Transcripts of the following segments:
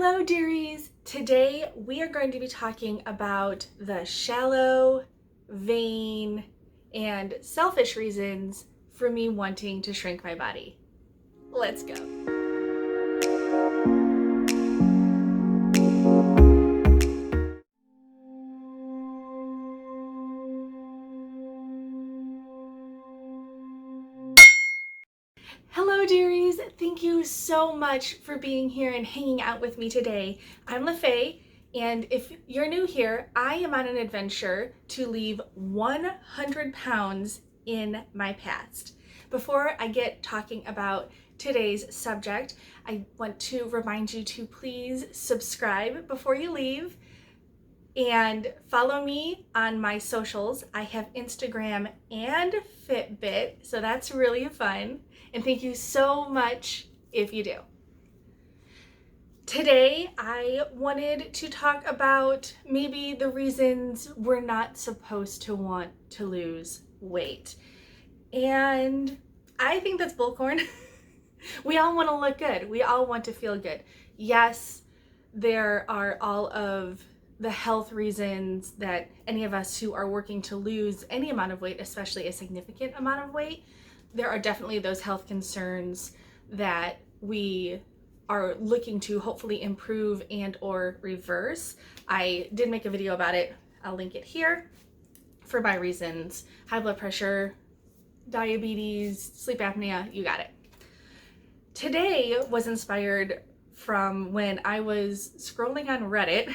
Hello dearies! Today we are going to be talking about the shallow, vain, and selfish reasons for me wanting to shrink my body. Let's go. Hello dearies! Thank you so much for being here and hanging out with me today. I'm LeFae, and if you're new here, I am on an adventure to leave 100 pounds in my past. Before I get talking about today's subject, I want to remind you to please subscribe before you leave and follow me on my socials. I have Instagram and FitBit, so that's really fun. And thank you so much if you do. Today, I wanted to talk about maybe the reasons we're not supposed to want to lose weight. And I think that's bullcorn. We all want to look good. We all want to feel good. Yes, there are all of the health reasons that any of us who are working to lose any amount of weight, especially a significant amount of weight, there are definitely those health concerns that we are looking to hopefully improve and or reverse. I did make a video about it. I'll link it here for my reasons. High blood pressure, diabetes, sleep apnea, you got it. Today was inspired from when I was scrolling on Reddit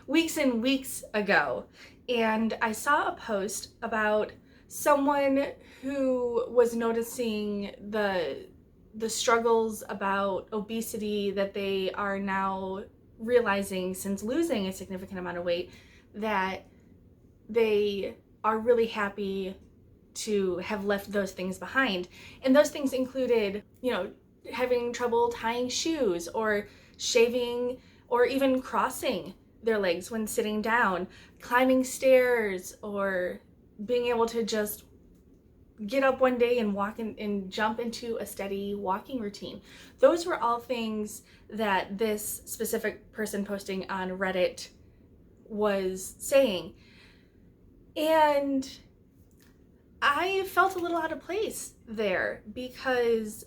weeks and weeks ago, and I saw a post about someone who was noticing the struggles about obesity that they are now realizing since losing a significant amount of weight, that they are really happy to have left those things behind. And those things included, having trouble tying shoes or shaving or even crossing their legs when sitting down, climbing stairs, or being able to just get up one day and walk and jump into a steady walking routine. Those were all things that this specific person posting on Reddit was saying. And I felt a little out of place there because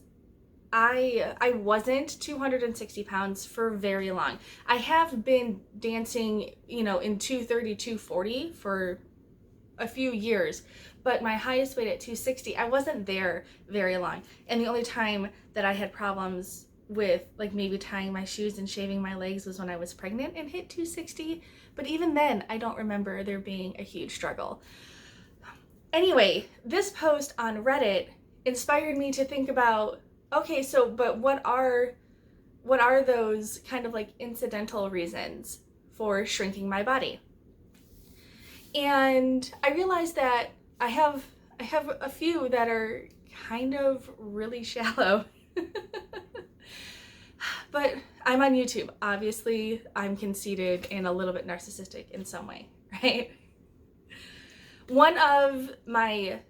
I wasn't 260 pounds for very long. I have been dancing, in 230, 240 for a few years, but my highest weight at 260, I wasn't there very long. And the only time that I had problems with maybe tying my shoes and shaving my legs was when I was pregnant and hit 260. But even then, I don't remember there being a huge struggle. Anyway, this post on Reddit inspired me to think about, okay, but what are those kind of incidental reasons for shrinking my body? And I realized that I have a few that are kind of really shallow. But I'm on YouTube. Obviously, I'm conceited and a little bit narcissistic in some way, right? One of my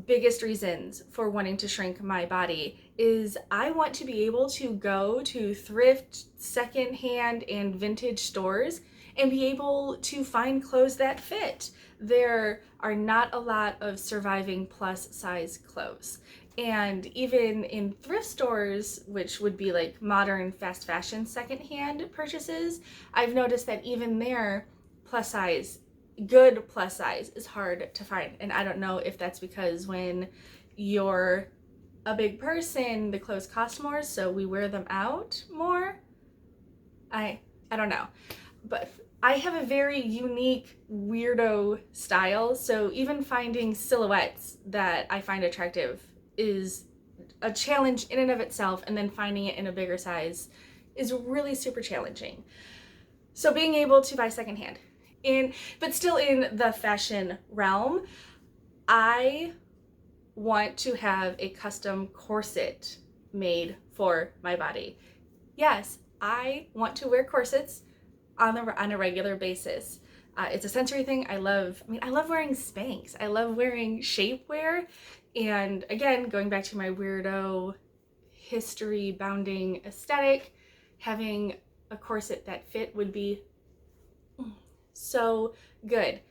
biggest reasons for wanting to shrink my body is I want to be able to go to thrift, secondhand, and vintage stores and be able to find clothes that fit. There are not a lot of surviving plus size clothes. And even in thrift stores, which would be modern fast fashion secondhand purchases, I've noticed that even there, good plus size is hard to find. And I don't know if that's because when you're a big person, the clothes cost more, so we wear them out more. I don't know. But I have a very unique weirdo style, so even finding silhouettes that I find attractive is a challenge in and of itself, and then finding it in a bigger size is really super challenging. So being able to buy secondhand, but still in the fashion realm, I want to have a custom corset made for my body. Yes, I want to wear corsets on a regular basis. It's a sensory thing. I love wearing Spanx. I love wearing shapewear. And again, going back to my weirdo history bounding aesthetic, having a corset that fit would be so good.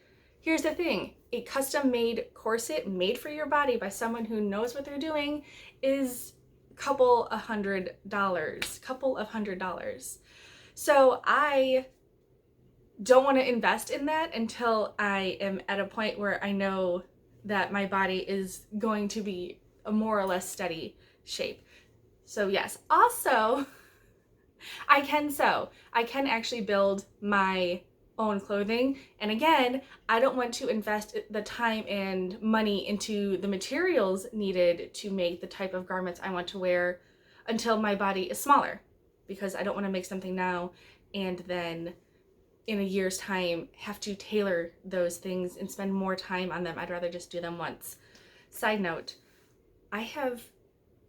Here's the thing, a custom-made corset made for your body by someone who knows what they're doing is a couple of $100s. So I don't want to invest in that until I am at a point where I know that my body is going to be a more or less steady shape. So yes, also I can sew. I can actually build my own clothing. And again, I don't want to invest the time and money into the materials needed to make the type of garments I want to wear until my body is smaller, because I don't want to make something now and then in a year's time have to tailor those things and spend more time on them. I'd rather just do them once. Side note, I have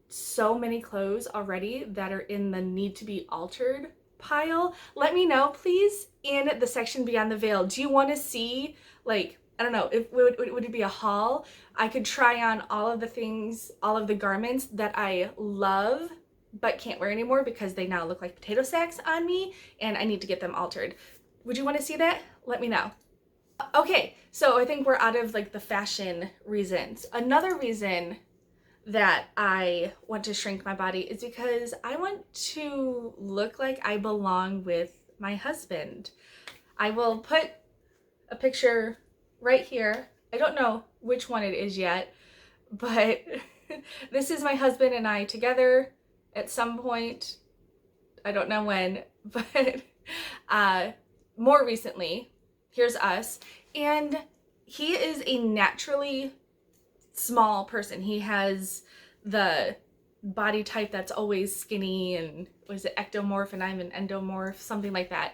so many clothes already that are in the need to be altered pile. Let me know, please, in the section beyond the veil. Do you want to see, like, I don't know, would it be a haul? I could try on all of the things, all of the garments that I love but can't wear anymore because they now look like potato sacks on me and I need to get them altered. Would you want to see that? Let me know. Okay, so I think we're out of like the fashion reasons. Another reason that I want to shrink my body is because I want to look like I belong with my husband. I will put a picture right here. I don't know which one it is yet, but this is my husband and I together at some point. I don't know when, but more recently, here's us. And he is a naturally small person. He has the body type that's always skinny, and was it ectomorph and I'm an endomorph, something like that.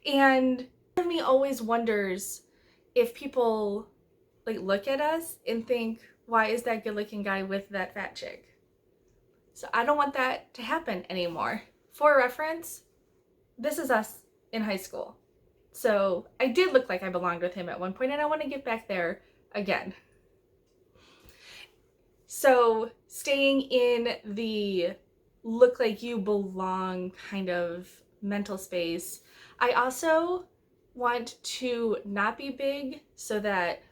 And part of me always wonders if people like look at us and think, why is that good looking guy with that fat chick? So I don't want that to happen anymore. For reference, this is us in high school. So I did look like I belonged with him at one point, and I want to get back there again. So staying in the look like you belong kind of mental space, I also want to not be big so that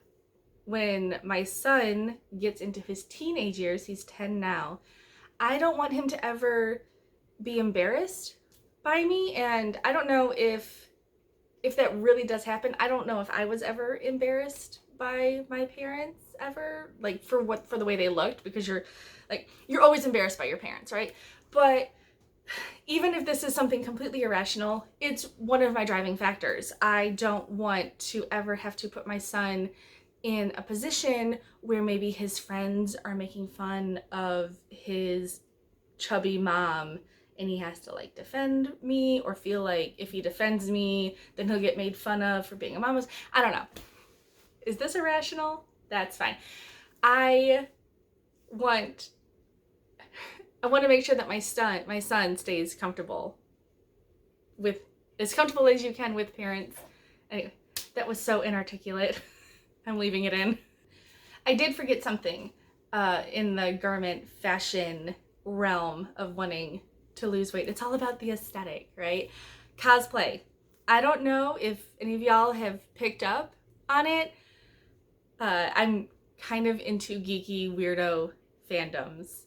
when my son gets into his teenage years, he's 10 now, I don't want him to ever be embarrassed by me. And I don't know if that really does happen. I don't know if I was ever embarrassed by my parents ever, like for the way they looked, because you're always embarrassed by your parents, right? But even if this is something completely irrational, it's one of my driving factors. I don't want to ever have to put my son in a position where maybe his friends are making fun of his chubby mom and he has to like defend me, or feel like if he defends me, then he'll get made fun of for being a mama. I don't know. Is this irrational? That's fine. I want to make sure that my son stays comfortable with, as comfortable as you can with parents. Anyway, that was so inarticulate. I'm leaving it in. I did forget something in the garment fashion realm of wanting to lose weight. It's all about the aesthetic, right? Cosplay. I don't know if any of y'all have picked up on it. I'm kind of into geeky weirdo fandoms.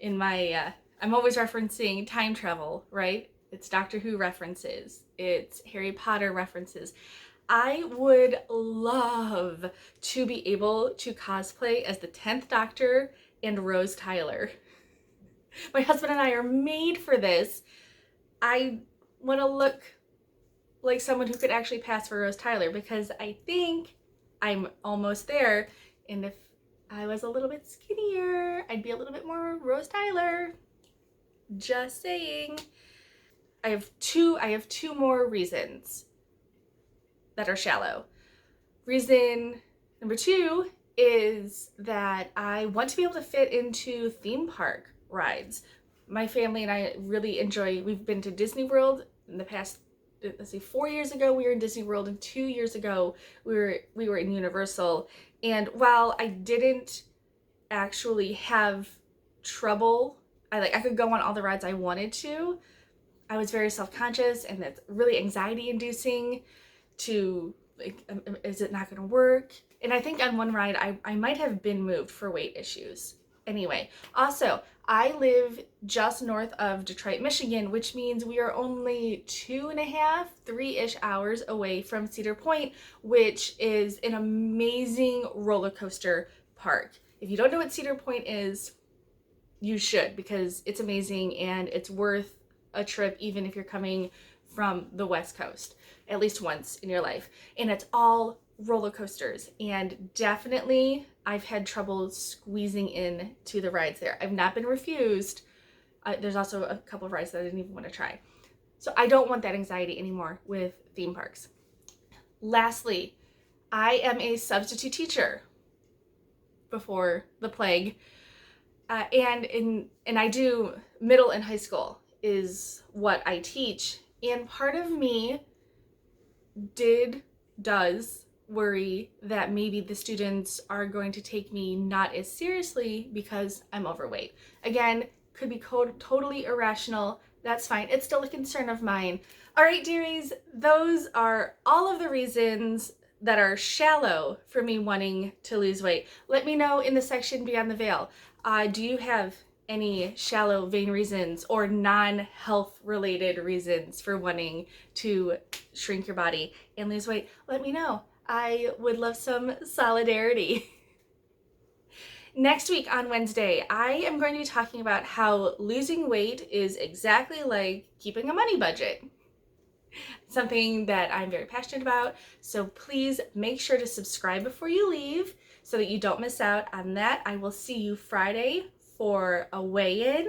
In my, I'm always referencing time travel, right? It's Doctor Who references. It's Harry Potter references. I would love to be able to cosplay as the 10th Doctor and Rose Tyler. My husband and I are made for this. I want to look like someone who could actually pass for Rose Tyler, because I think I'm almost there. And if I was a little bit skinnier, I'd be a little bit more Rose Tyler. Just saying. I have two more reasons that are shallow. Reason number 2 is that I want to be able to fit into theme park rides. My family and I really enjoy, we've been to Disney World in the past, let's see, 4 years ago we were in Disney World, and 2 years ago we were in Universal. And while I didn't actually have trouble, I could go on all the rides I wanted to, I was very self-conscious, and that's really anxiety inducing to like, is it not going to work? And I think on one ride, I might have been moved for weight issues. Anyway, also, I live just north of Detroit, Michigan, which means we are only 2.5, 3-ish hours away from Cedar Point, which is an amazing roller coaster park. If you don't know what Cedar Point is, you should, because it's amazing and it's worth a trip even if you're coming from the West Coast at least once in your life. And it's all roller coasters, and definitely I've had trouble squeezing in to the rides there. I've not been refused. There's also a couple of rides that I didn't even want to try. So I don't want that anxiety anymore with theme parks. Lastly, I am a substitute teacher before the plague. And I do middle and high school is what I teach. And part of me does worry that maybe the students are going to take me not as seriously because I'm overweight. Again, could be totally irrational. That's fine. It's still a concern of mine. All right, dearies, those are all of the reasons that are shallow for me wanting to lose weight. Let me know in the section beyond the veil. Do you have any shallow, vain reasons or non-health related reasons for wanting to shrink your body and lose weight? Let me know. I would love some solidarity. Next week on Wednesday, I am going to be talking about how losing weight is exactly like keeping a money budget. Something that I'm very passionate about. So please make sure to subscribe before you leave so that you don't miss out on that. I will see you Friday for a weigh-in.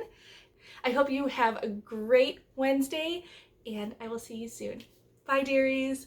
I hope you have a great Wednesday, and I will see you soon. Bye, dearies.